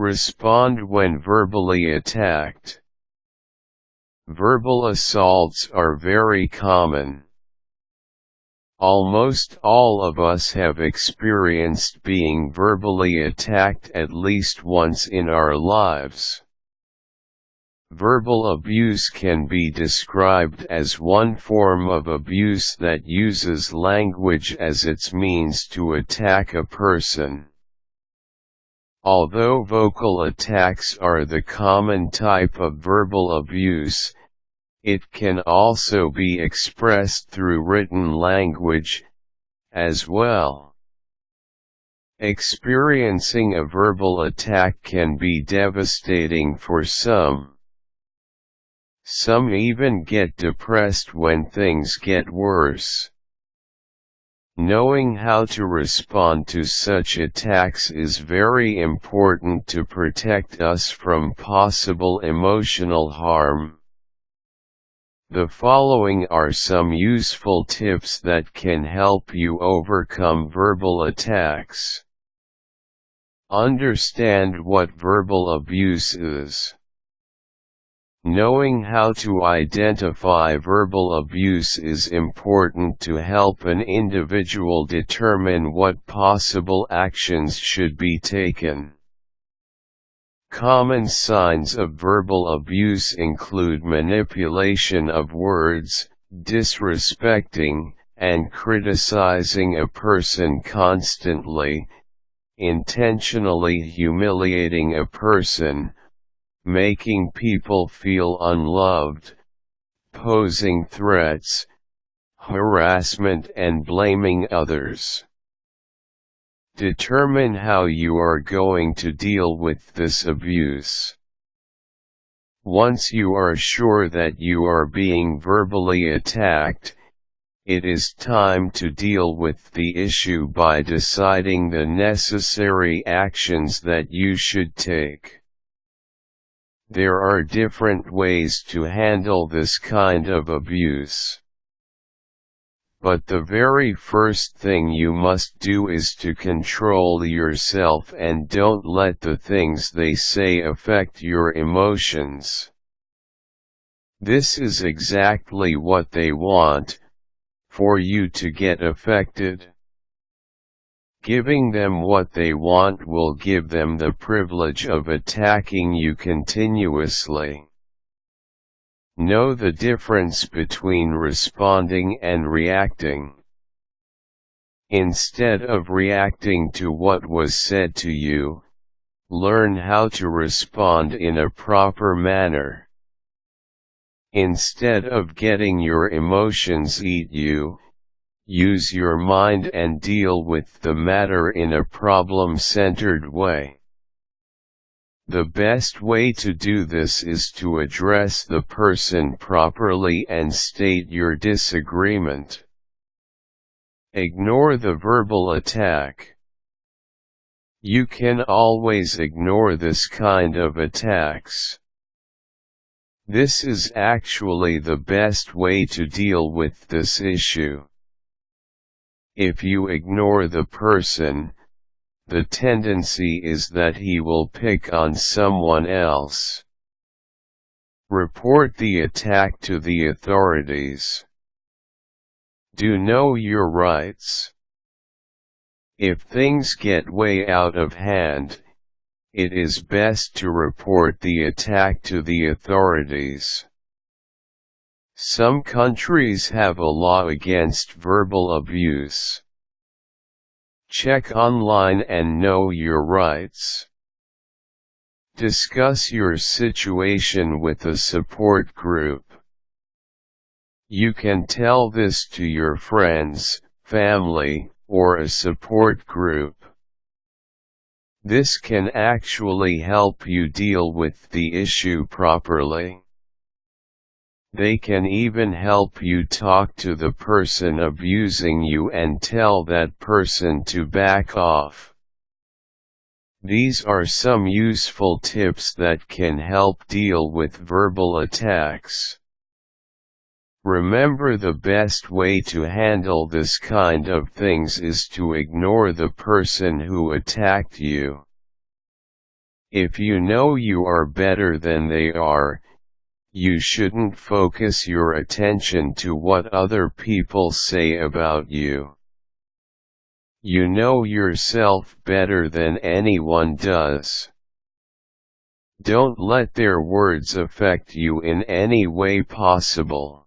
Respond when verbally attacked. Verbal assaults are very common. Almost all of us have experienced being verbally attacked at least once in our lives. Verbal abuse can be described as one form of abuse that uses language as its means to attack a person. Although vocal attacks are the common type of verbal abuse, it can also be expressed through written language, as well. Experiencing a verbal attack can be devastating for some. Some even get depressed when things get worse. Knowing how to respond to such attacks is very important to protect us from possible emotional harm. The following are some useful tips that can help you overcome verbal attacks. Understand what verbal abuse is. Knowing how to identify verbal abuse is important to help an individual determine what possible actions should be taken. Common signs of verbal abuse include manipulation of words, disrespecting and criticizing a person constantly, intentionally humiliating a person, making people feel unloved, posing threats, harassment and blaming others. Determine how you are going to deal with this abuse. Once you are sure that you are being verbally attacked, it is time to deal with the issue by deciding the necessary actions that you should take. There are different ways to handle this kind of abuse. But the very first thing you must do is to control yourself and don't let the things they say affect your emotions. This is exactly what they want, for you to get affected. Giving them what they want will give them the privilege of attacking you continuously. Know the difference between responding and reacting. Instead of reacting to what was said to you, learn how to respond in a proper manner. Instead of getting your emotions eat you, use your mind and deal with the matter in a problem-centered way. The best way to do this is to address the person properly and state your disagreement. Ignore the verbal attack. You can always ignore this kind of attacks. This is actually the best way to deal with this issue. If you ignore the person, the tendency is that he will pick on someone else. Report the attack to the authorities. Do know your rights. If things get way out of hand, it is best to report the attack to the authorities. Some countries have a law against verbal abuse. Check online and know your rights. Discuss your situation with a support group. You can tell this to your friends, family, or a support group. This can actually help you deal with the issue properly. They can even help you talk to the person abusing you and tell that person to back off. These are some useful tips that can help deal with verbal attacks. Remember, the best way to handle this kind of things is to ignore the person who attacked you. If you know you are better than they are, you shouldn't focus your attention to what other people say about you. You know yourself better than anyone does. Don't let their words affect you in any way possible.